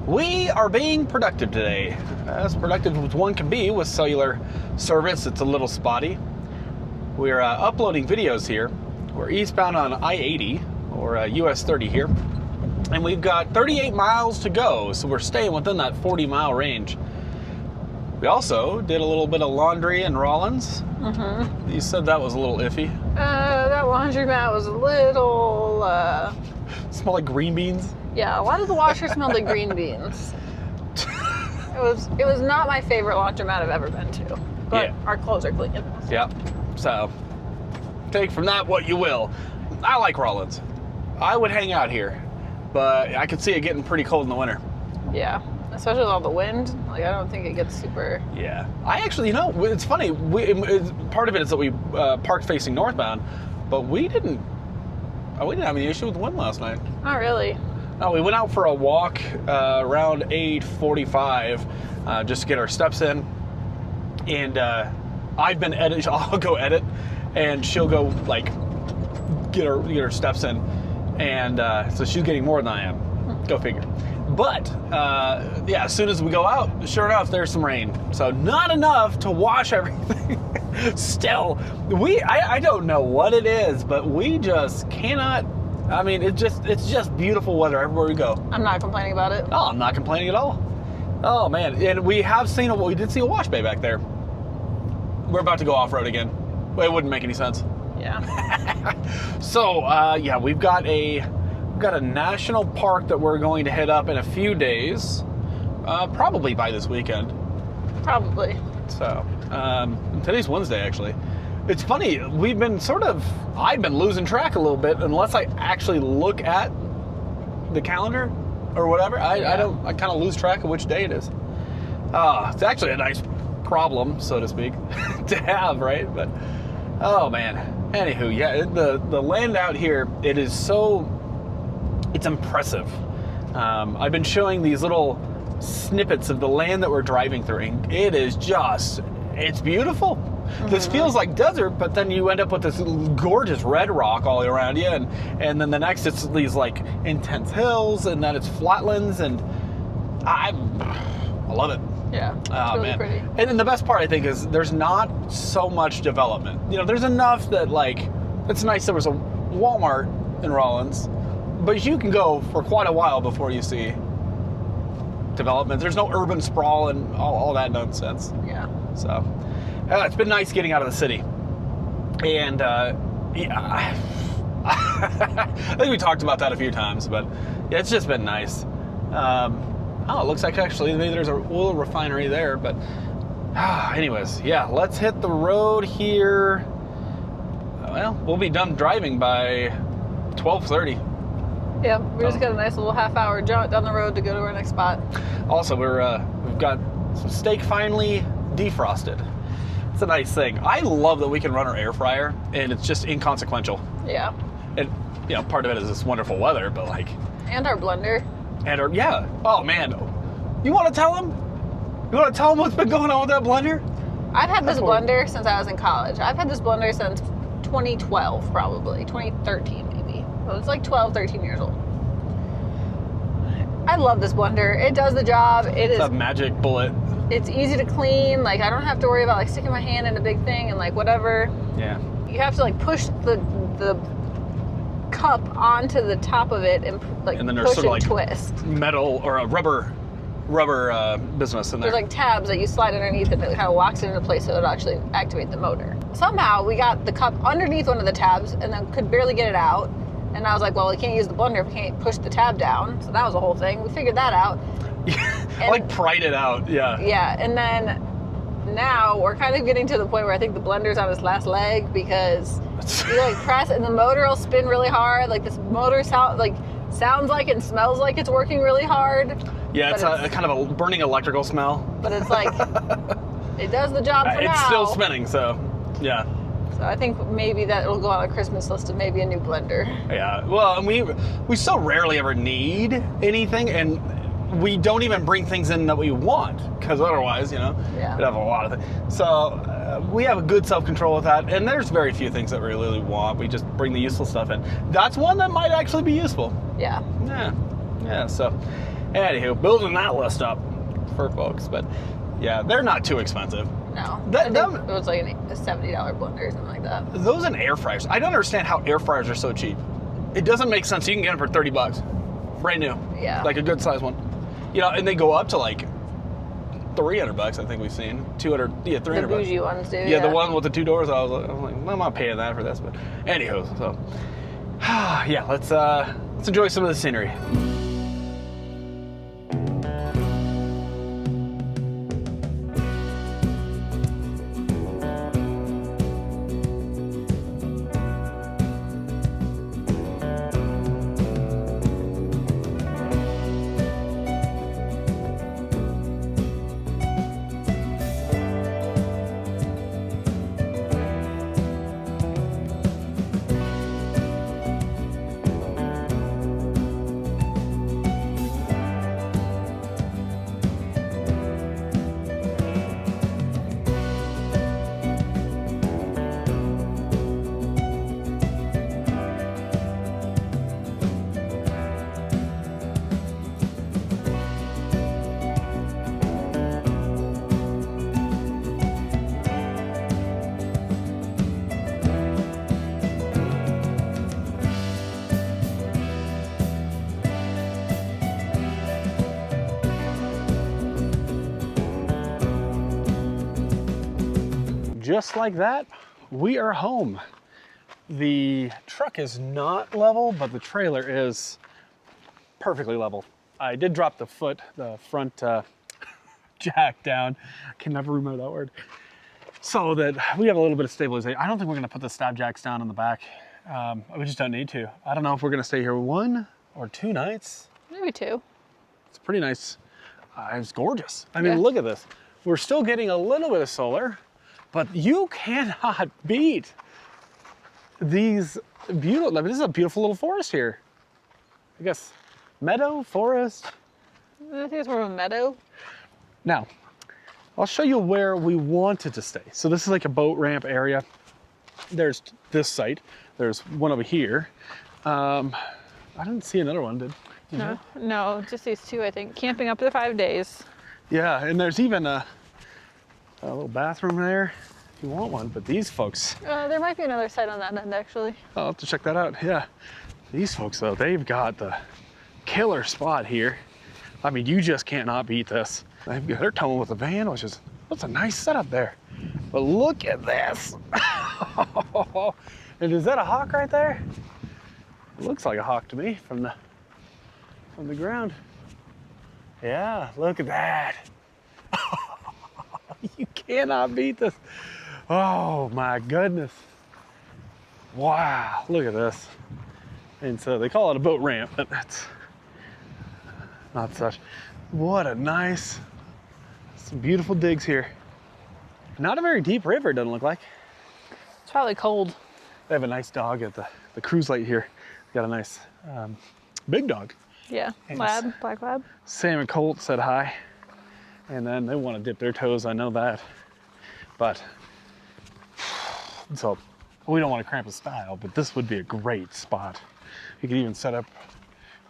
We are being productive today. As productive as one can be with cellular service. It's a little spotty. We're uploading videos here. We're eastbound on I-80, or US 30 here. And we've got 38 miles to go, so we're staying within that 40-mile range. We also did a little bit of laundry in Rollins. Mm-hmm. You said that was a little iffy. That laundromat was a little... Smell like green beans? Yeah, why did the washer smell like green beans? It was not my favorite laundromat I've ever been to. But yeah. Our clothes are clean. Yeah. So, take from that what you will. I like Rollins. I would hang out here. But I could see it getting pretty cold in the winter. Yeah. Especially with all the wind. Like, I don't think it gets super... Yeah. I actually, it's funny. Part of it is that we parked facing northbound. But we didn't have any issue with the wind last night. Not really. No, we went out for a walk around 8:45 just to get our steps in. And I've been editing. I'll go edit, and she'll go like get her steps in, and so she's getting more than I am. Go figure. But yeah, as soon as we go out, sure enough, there's some rain. So not enough to wash everything. Still, I don't know what it is, but we just cannot. I mean, it's just beautiful weather everywhere we go. I'm not complaining about it. Oh, I'm not complaining at all. Oh man, and we did see a wash bay back there. We're about to go off road again. Well, it wouldn't make any sense. Yeah. So yeah, we've got a national park that we're going to hit up in a few days, probably by this weekend. Probably. So today's Wednesday, actually. It's funny, I've been losing track a little bit unless I actually look at the calendar or whatever. I kind of lose track of which day it is. It's actually a nice problem, so to speak, to have, right? But, oh man. Anywho, yeah, the land out here, it's impressive. I've been showing these little snippets of the land that we're driving through, and it's beautiful. Mm-hmm. This feels like desert, but then you end up with this gorgeous red rock all around you, and then the next it's these like intense hills, and then it's flatlands, and I love it. Yeah, it's really pretty. And then the best part, I think, is there's not so much development. There's enough that, like, it's nice there was a Walmart in Rollins, but you can go for quite a while before you see development. There's no urban sprawl and all that nonsense. Yeah. So, it's been nice getting out of the city. And, yeah, I think we talked about that a few times, but yeah, it's just been nice. It looks like actually maybe there's a oil refinery there, but anyways, yeah, let's hit the road here. Well, we'll be done driving by 12:30. Yeah, we just got a nice little half-hour jaunt down the road to go to our next spot. Also, we've got some steak finally defrosted. It's a nice thing. I love that we can run our air fryer, and it's just inconsequential. Yeah. And part of it is this wonderful weather, but like. And our blender. Yeah. Oh man, you want to tell them? You want to tell them what's been going on with that blender? I've had this blender since I was in college. I've had this blender since 2012, probably 2013, maybe. So it's like 12, 13 years old. I love this blender. It does the job. It's a magic bullet. It's easy to clean. Like, I don't have to worry about like sticking my hand in a big thing and like whatever. Yeah. You have to like push the cup onto the top of it and like and then push sort of and like twist. Metal or a rubber business in there. There's like tabs that you slide underneath and it kind of locks it into place so it'll actually activate the motor. Somehow we got the cup underneath one of the tabs and then could barely get it out. And I was like, well, we can't use the blender if we can't push the tab down. So that was a whole thing. We figured that out. I like pried it out, yeah. Yeah, and then now we're kind of getting to the point where I think the blender's on its last leg because you like press and the motor will spin really hard. Like this motor sounds like and smells like it's working really hard. Yeah, it's a kind of a burning electrical smell. But it's like, it does the job for now. It's still spinning, so yeah. So I think maybe that will go on a Christmas list of maybe a new blender. Yeah, well, and we so rarely ever need anything, and we don't even bring things in that we want, because otherwise, we'd have a lot of things. So we have a good self-control with that, and there's very few things that we really want. We just bring the useful stuff in. That's one that might actually be useful. Yeah. Yeah, so Anywho, building that list up for folks, but yeah, they're not too expensive. No, That- I think it was like a $70 blender or something like that. Those and air fryers. I don't understand how air fryers are so cheap. It doesn't make sense. You can get them for $30, brand new. Yeah. Like a good size one. You know, and they go up to like $300. I think we've seen 200. Yeah, $300. The bougie ones do. Yeah, the one with the 2 doors. I was like, I'm not paying that for this. But anywho, so yeah, let's enjoy some of the scenery. Just like that, we are home. The truck is not level, but the trailer is perfectly level. I did drop the front jack down. I can never remember that word. So that we have a little bit of stabilization. I don't think we're gonna put the stab jacks down in the back. We just don't need to. I don't know if we're gonna stay here 1 or 2 nights. Maybe 2. It's pretty nice. It's gorgeous. I mean, Yeah. look at this. We're still getting a little bit of solar, but you cannot beat these beautiful, I mean, this is a beautiful little forest here. I guess meadow, forest. I think it's more of a meadow. Now, I'll show you where we wanted to stay. So this is like a boat ramp area. There's this site. There's one over here. I didn't see another one, did you? No, no, just these 2, I think. Camping up to 5 days. Yeah, and there's even a little bathroom there if you want one, but these folks, There might be another site on that end, actually. I'll have to check that out. Yeah, these folks though, they've got the killer spot here. I mean, you just cannot beat this. They're towing with a van, which is, that's a nice setup there. But look at this. And is that a hawk right there? It looks like a hawk to me from the ground. Yeah, look at that. You cannot beat this. Oh my goodness. Wow, look at this. And so they call it a boat ramp, but that's not such. What a nice, some beautiful digs here. Not a very deep river, it doesn't look like. It's probably cold. They have a nice dog at the cruise light here. Got a nice big dog. Yeah, And lab, black lab. Sam and Colt said hi. And then they want to dip their toes, I know that. But, so we don't want to cramp his style, but this would be a great spot. You could even set up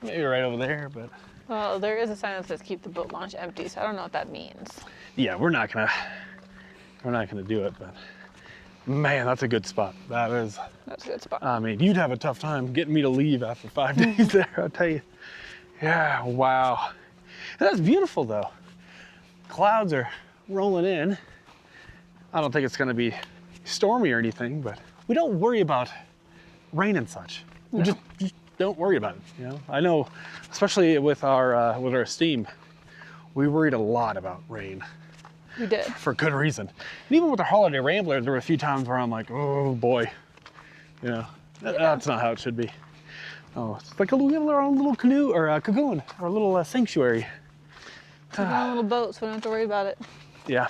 maybe right over there, but. Well, there is a sign that says keep the boat launch empty, so I don't know what that means. Yeah, we're not gonna do it, but man, that's a good spot. That's a good spot. I mean, you'd have a tough time getting me to leave after 5 days there, I'll tell you. Yeah, wow. That's beautiful though. Clouds are rolling in. I don't think it's gonna be stormy or anything, but we don't worry about rain and such. No. We just don't worry about it, you know? I know, especially with our steam, we worried a lot about rain. We did. For good reason. And even with our holiday rambler, there were a few times where I'm like, oh boy, you know, that's not how it should be. Oh, it's like we have our own little canoe or a cocoon, our little sanctuary. We're on a little boat, so we don't have to worry about it. Yeah.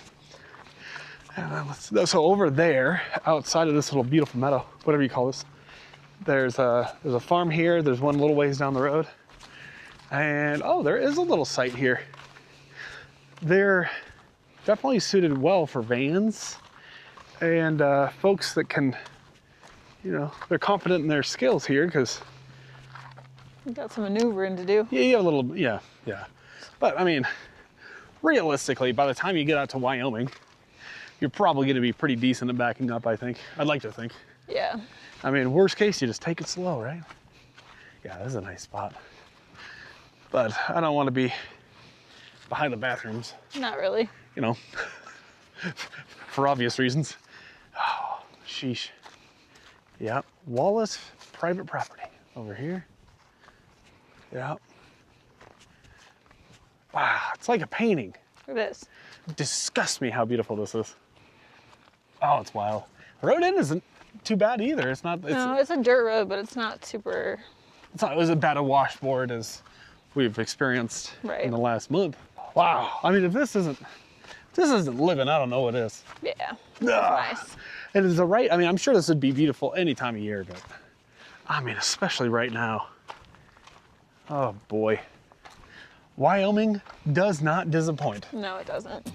So over there, outside of this little beautiful meadow, whatever you call this, there's a farm here. There's one little ways down the road. And oh, there is a little site here. They're definitely suited well for vans and folks that can, you know, they're confident in their skills here because We got some maneuvering to do. yeah, you have a little, yeah. But I mean, realistically, by the time you get out to Wyoming, you're probably going to be pretty decent at backing up, I think. I'd like to think. Yeah. I mean, worst case, you just take it slow, right? Yeah, this is a nice spot. But I don't want to be behind the bathrooms. Not really. You know, for obvious reasons. Oh, sheesh. Yeah, Wallace private property over here. Yeah. Wow, it's like a painting. It is. It disgusts me how beautiful this is. Oh, it's wild. The road in isn't too bad either. It's not. No, it's a dirt road, but it's not super. It's not as bad a washboard as we've experienced in the last month. Wow. I mean, if this isn't living, I don't know what is. Yeah. It's nice. And it's I mean, I'm sure this would be beautiful any time of year, but I mean, especially right now. Oh boy. Wyoming does not disappoint. No, it doesn't.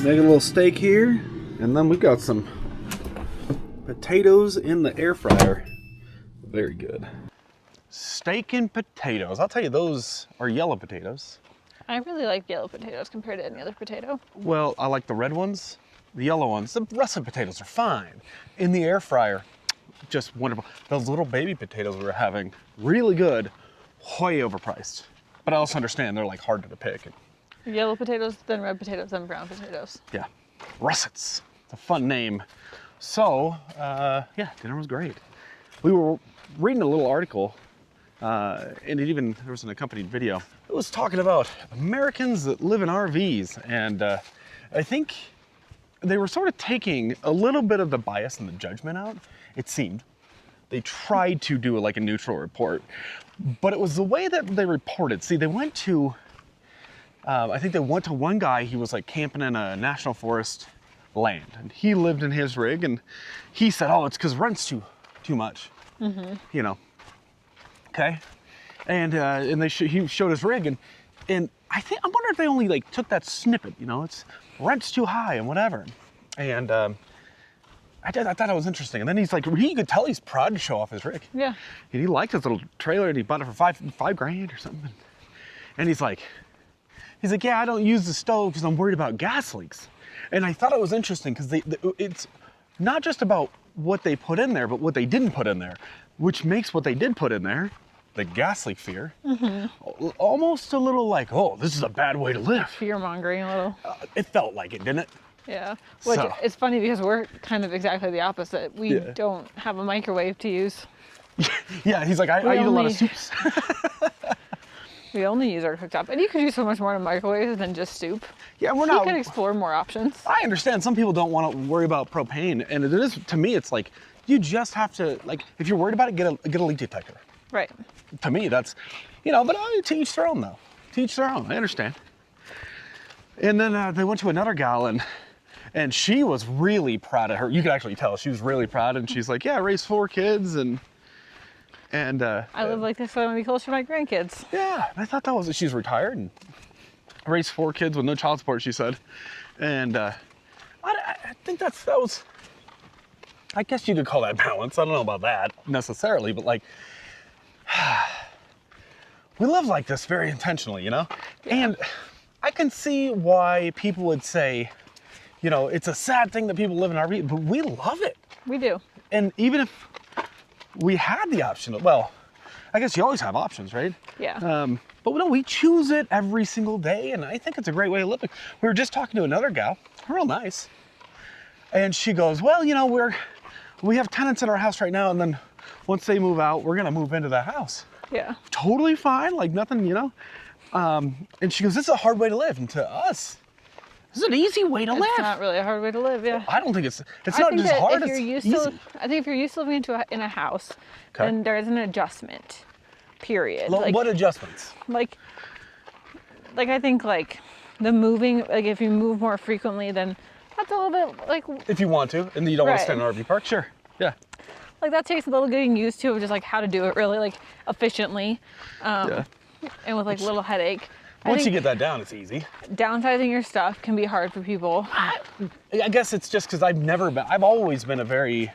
Make a little steak here, and then we got some potatoes in the air fryer. Very good. Steak and potatoes. I'll tell you, those are yellow potatoes. I really like yellow potatoes compared to any other potato. Well, I like the red ones, the yellow ones. The russet potatoes are fine. In the air fryer, just wonderful. Those little baby potatoes we were having, really good, way overpriced. But I also understand they're like harder to pick. Yellow potatoes, then red potatoes, then brown potatoes. Yeah, russets. It's a fun name. So, yeah, dinner was great. We were reading a little article, and there was an accompanied video. It was talking about Americans that live in RVs, and I think they were sort of taking a little bit of the bias and the judgment out, it seemed. They tried to do like a neutral report, but it was the way that they reported. See, they went to I think they went to one guy, he was like camping in a national forest land, and he lived in his rig, and he said, oh, it's because rent's too much, you know, okay? And he showed his rig, and I wonder if they only like took that snippet, you know, it's rent's too high and whatever. And I thought it was interesting. And then he's like, you could tell he's proud to show off his rig. Yeah. And he liked his little trailer, and he bought it for five grand or something. And he's like, yeah, I don't use the stove because I'm worried about gas leaks. And I thought it was interesting because it's not just about what they put in there, but what they didn't put in there, which makes what they did put in there, the gas leak fear, almost a little like, oh, this is a bad way to live. Fear mongering a little. It felt like it, didn't it? Yeah. Which it's funny because we're kind of exactly the opposite. We don't have a microwave to use. Yeah, he's like, I eat a lot of soups. We only use our cooktop. And you could do so much more in a microwave than just soup. Yeah, You could explore more options. I understand. Some people don't want to worry about propane. And it is, to me, it's like, you just have to, like, if you're worried about it, get a leak detector. Right. To me, that's, you know, but to each their own, though. To each their own. I understand. And then they went to another gal, and she was really proud of her. You could actually tell she was really proud. And she's like, yeah, I raised 4 kids, and I live like this so I want to be closer to my grandkids. Yeah, and I thought that was, she's retired and raised 4 kids with no child support, she said. And I think that was, I guess you could call that balance. I don't know about that necessarily, but like, we live like this very intentionally, you know? Yeah. And I can see why people would say, you know, it's a sad thing that people live in RV, but we love it. We do. And even if we had the option. Well, I guess you always have options, right? Yeah. But no, we choose it every single day, and I think it's a great way of living. We were just talking to another gal, real nice, and she goes, well, you know, we have tenants in our house right now, and then once they move out, we're gonna move into the house. Yeah. Totally fine, like nothing, you know? And she goes, this is a hard way to live, and to us, this is an easy way to live. It's not really a hard way to live, yeah. I don't think it's not just hard, it's easy. I think if you're used to living in a house, then there is an adjustment, period. What adjustments? Like I think like the moving, like if you move more frequently, then that's a little bit like... If you want to, and you don't want to stay in an RV park, sure, yeah. Like that takes a little getting used to, just like how to do it really like efficiently, and with like little headache. Once you get that down, it's easy. Downsizing your stuff can be hard for people. I guess it's just because I've always been a very,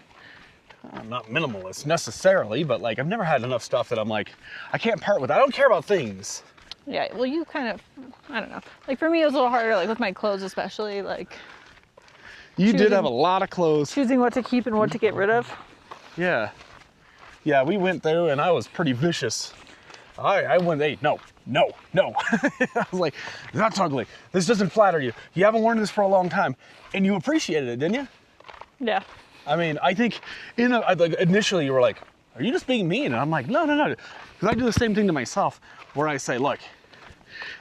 not minimalist necessarily, but like I've never had enough stuff that I'm like, I can't part with. I don't care about things. Yeah, well you kind of, I don't know. Like for me it was a little harder, like with my clothes especially, like. You did have a lot of clothes. Choosing what to keep and what to get rid of. Yeah. Yeah, we went through and I was pretty vicious. I went, hey, no. I was like, that's ugly. This doesn't flatter you. You haven't worn this for a long time. And you appreciated it, didn't you? Yeah. I mean, I think initially you were like, are you just being mean? And I'm like, no. Because I do the same thing to myself where I say, look,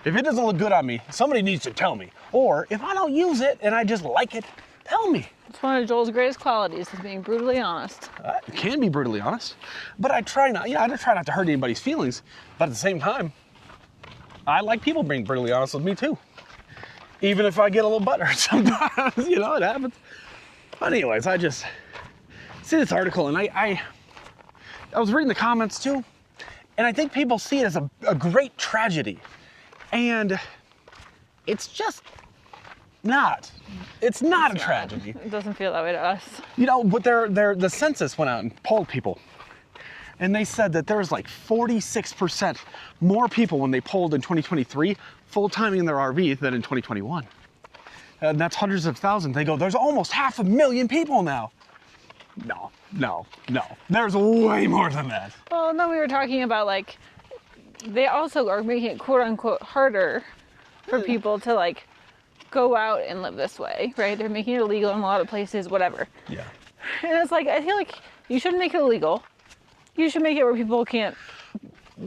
if it doesn't look good on me, somebody needs to tell me. Or if I don't use it and I just like it, tell me. It's one of Joel's greatest qualities, is being brutally honest. I can be brutally honest, but I try not to hurt anybody's feelings. But at the same time, I like people being brutally honest with me too. Even if I get a little butthurt sometimes, you know, it happens. But anyways, I just see this article and I was reading the comments too, and I think people see it as a great tragedy. And it's just not. It's not a tragedy. It doesn't feel that way to us. You know, but the census went out and polled people. And they said that there's like 46% more people when they polled in 2023 full-time in their RV than in 2021. And that's hundreds of thousands. They go, there's almost 500,000 people now. No. There's way more than that. Well, then we were talking about like, they also are making it quote unquote harder for people to like go out and live this way, right? They're making it illegal in a lot of places, whatever. Yeah. And it's like, I feel like you shouldn't make it illegal. You should make it where people can't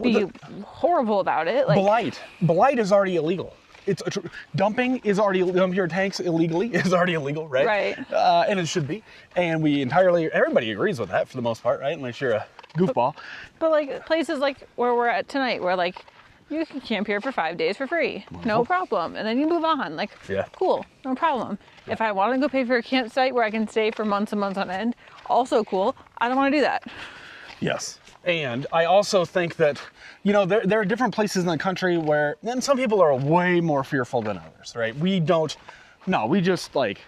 be horrible about it. Like, Blight is already illegal. Dumping is already, dump your tanks illegally is already illegal, right? Right. And it should be. And everybody agrees with that for the most part, right? Unless you're a goofball. But like places like where we're at tonight, where like you can camp here for 5 days for free, no problem. And then you move on, like, cool, no problem. Yeah. If I want to go pay for a campsite where I can stay for months and months on end, also cool. I don't want to do that. Yes. And I also think that, you know, there are different places in the country where, and some people are way more fearful than others, right? We just like,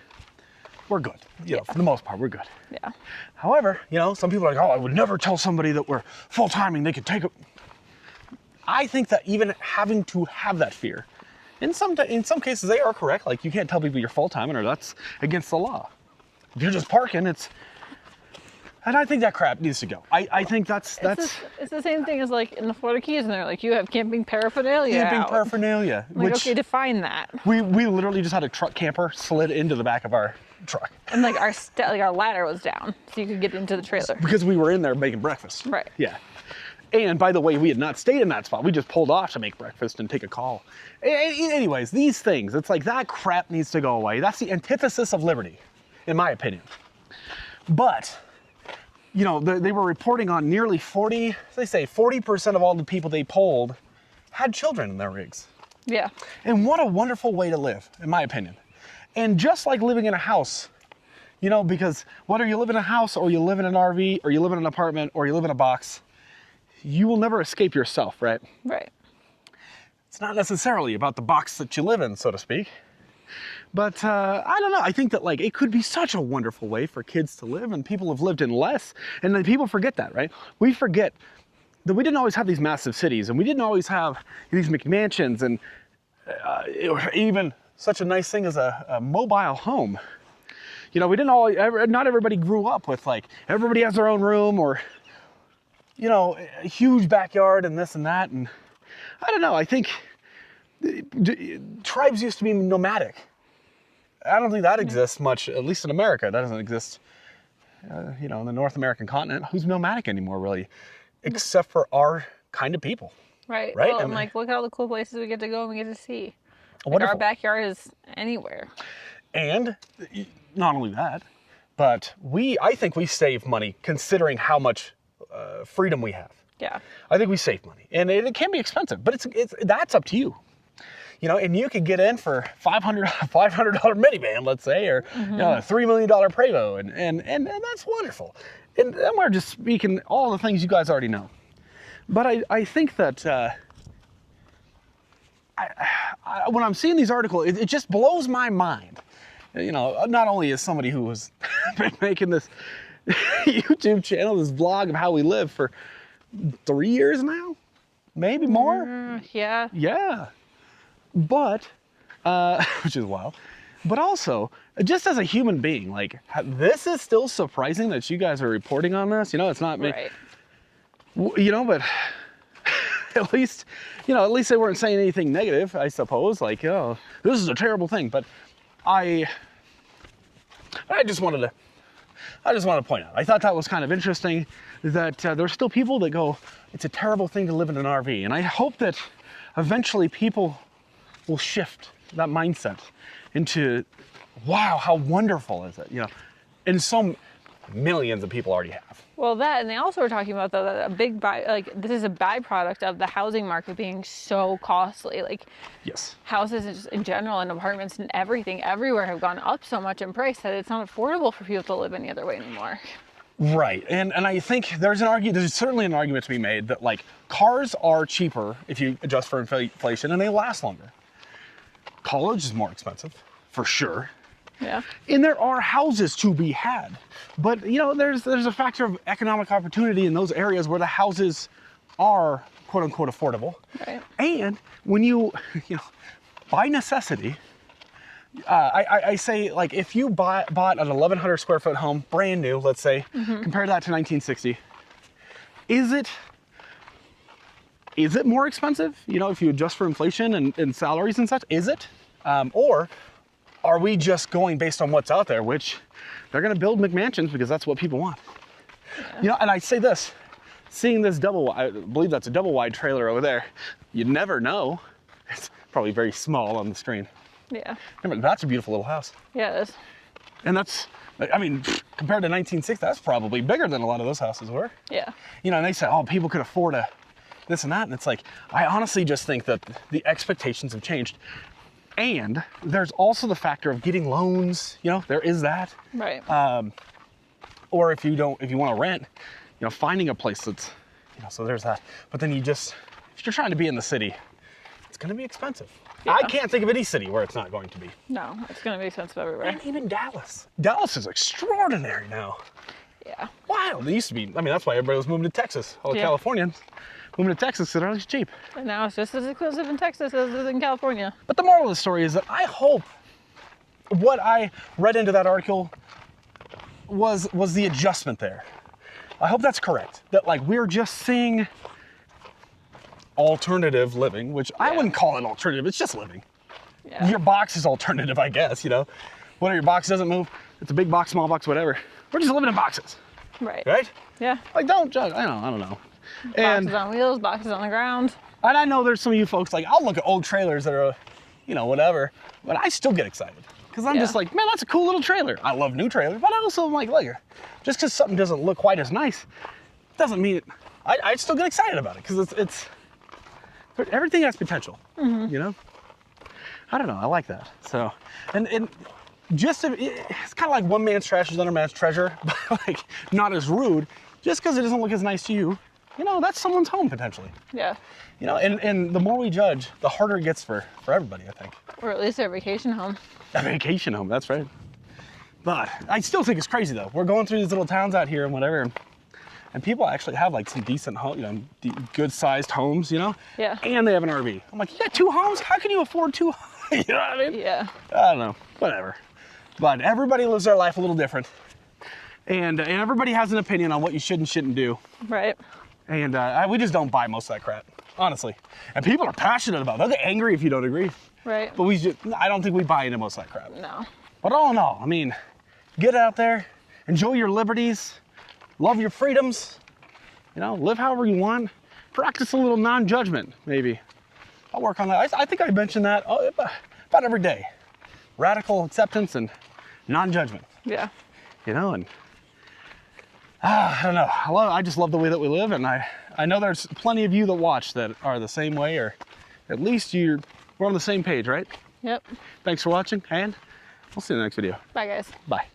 we're good. You know, for the most part, we're good. Yeah. However, you know, some people are like, oh, I would never tell somebody that we're full-timing, they could take it. I think that even having to have that fear, in some cases they are correct. Like, you can't tell people you're full-timing or that's against the law. If you're just parking, and I think that crap needs to go. I think that's... It's the same thing as like in the Florida Keys, and they're like, you have camping paraphernalia paraphernalia. I'm like, okay, define that. We literally just had a truck camper slid into the back of our truck. And like our ladder was down, so you could get into the trailer. Because we were in there making breakfast. Right. Yeah. And by the way, we had not stayed in that spot. We just pulled off to make breakfast and take a call. Anyways, these things, it's like that crap needs to go away. That's the antithesis of liberty, in my opinion. But... you know, they were reporting on nearly 40% of all the people they polled had children in their rigs. Yeah. And what a wonderful way to live, in my opinion. And just like living in a house, you know, because whether you live in a house or you live in an RV or you live in an apartment or you live in a box, you will never escape yourself, right? Right. It's not necessarily about the box that you live in, so to speak. But I don't know, I think that like it could be such a wonderful way for kids to live, and people have lived in less, and then people forget that, right? We forget that we didn't always have these massive cities, and we didn't always have these McMansions, and even such a nice thing as a mobile home. You know, not everybody grew up with like, everybody has their own room, or you know, a huge backyard and this and that. And I don't know, I think tribes used to be nomadic. I don't think that exists much, at least in America. That doesn't exist, you know, in the North American continent. Who's nomadic anymore, really? Except for our kind of people. Right. Right? Well, I and mean, like, look at all the cool places we get to go and we get to see. Like, wonderful. our backyard is anywhere. And not only that, but I think we save money considering how much freedom we have. Yeah. I think we save money, and it can be expensive, but that's up to you. You know, and you could get in for $500 minivan, let's say, or you know, a $3 million Prevost, and that's wonderful. And we're just speaking all the things you guys already know. But I think that when I'm seeing these articles, it just blows my mind. You know, not only as somebody who has been making this YouTube channel, this vlog of how we live for 3 years now, maybe more. Yeah. Yeah. But, which is wild. But also, just as a human being, like, this is still surprising that you guys are reporting on this. You know, it's not me. Right. You know, but at least they weren't saying anything negative, I suppose. Like, oh, this is a terrible thing. But I just wanted to point out, I thought that was kind of interesting that there's still people that go, it's a terrible thing to live in an RV. And I hope that eventually people will shift that mindset into, wow, how wonderful is it? You know, and some millions of people already have. Well, that, and they also were talking about, though, that this is a byproduct of the housing market being so costly. Like, Yes. houses in general and apartments and everything everywhere have gone up so much in price that it's not affordable for people to live any other way anymore. Right, and I think there's certainly an argument to be made that, like, cars are cheaper if you adjust for inflation, and they last longer. College is more expensive, for sure. Yeah. And there are houses to be had. But, you know, there's a factor of economic opportunity in those areas where the houses are, quote unquote, affordable. Right. And when you know, by necessity, I say, like, if you bought an 1,100 square foot home, brand new, let's say, compare that to 1960, is it more expensive? You know, if you adjust for inflation and salaries and such, is it? Or are we just going based on what's out there, which they're going to build McMansions because that's what people want. Yeah. You know, and I say this, seeing this I believe that's a double wide trailer over there, you never know. It's probably very small on the screen. Yeah. That's a beautiful little house. Yeah, it is. And that's, I mean, compared to 1960, that's probably bigger than a lot of those houses were. Yeah. You know, and they say, oh, people could afford this and that. And it's like, I honestly just think that the expectations have changed. And there's also the factor of getting loans, you know, there is that. Right. Or if you want to rent, you know, finding a place that's, you know, so there's that. But then if you're trying to be in the city, it's going to be expensive. Yeah. I can't think of any city where it's not going to be. No, it's going to be expensive everywhere. And even Dallas. Dallas is extraordinary now. Yeah. Wow. They used to be, I mean, that's why everybody was moving to Texas. All the Californians moving to Texas because they're always cheap. And now it's just as expensive in Texas as it is in California. But the moral of the story is that I hope what I read into that article was the adjustment there. I hope that's correct. That, like, we're just seeing alternative living, which I wouldn't call it alternative, it's just living. Yeah. Your box is alternative, I guess, you know. Whether your box doesn't move, it's a big box, small box, whatever. We're just living in boxes. Right. Right? Yeah. Like, don't judge. I don't know. Boxes on wheels, boxes on the ground. And I know there's some of you folks, like, I'll look at old trailers that are, you know, whatever, but I still get excited. Because I'm just like, man, that's a cool little trailer. I love new trailers, but I also am like, look, just because something doesn't look quite as nice, doesn't mean it. I still get excited about it, because it's everything has potential, you know? I don't know, I like that. So, and just, it's kind of like one man's trash is another man's treasure, but, like, not as rude. Just because it doesn't look as nice to you, you know, that's someone's home potentially. Yeah. You know, and the more we judge, the harder it gets for everybody, I think. Or at least their vacation home. A vacation home, that's right. But I still think it's crazy though. We're going through these little towns out here and whatever, and people actually have, like, some decent home, you know, good sized homes, you know? Yeah. And they have an RV. I'm like, you got 2 homes? How can you afford 2 homes? You know what I mean? Yeah. I don't know, whatever. But everybody lives their life a little different. And everybody has an opinion on what you should and shouldn't do. Right. And we just don't buy most of that crap, honestly. And people are passionate about it. They'll get angry if you don't agree. Right. But I don't think we buy into most of that crap. No. But all in all, I mean, get out there, enjoy your liberties, love your freedoms, you know, live however you want. Practice a little non-judgment, maybe. I'll work on that. I think I mentioned that about every day. Radical acceptance and non-judgment. Yeah. You know, and I don't know. I just love the way that we live, and I know there's plenty of you that watch that are the same way, or at least we're on the same page, right? Yep. Thanks for watching, and we'll see you in the next video. Bye, guys. Bye.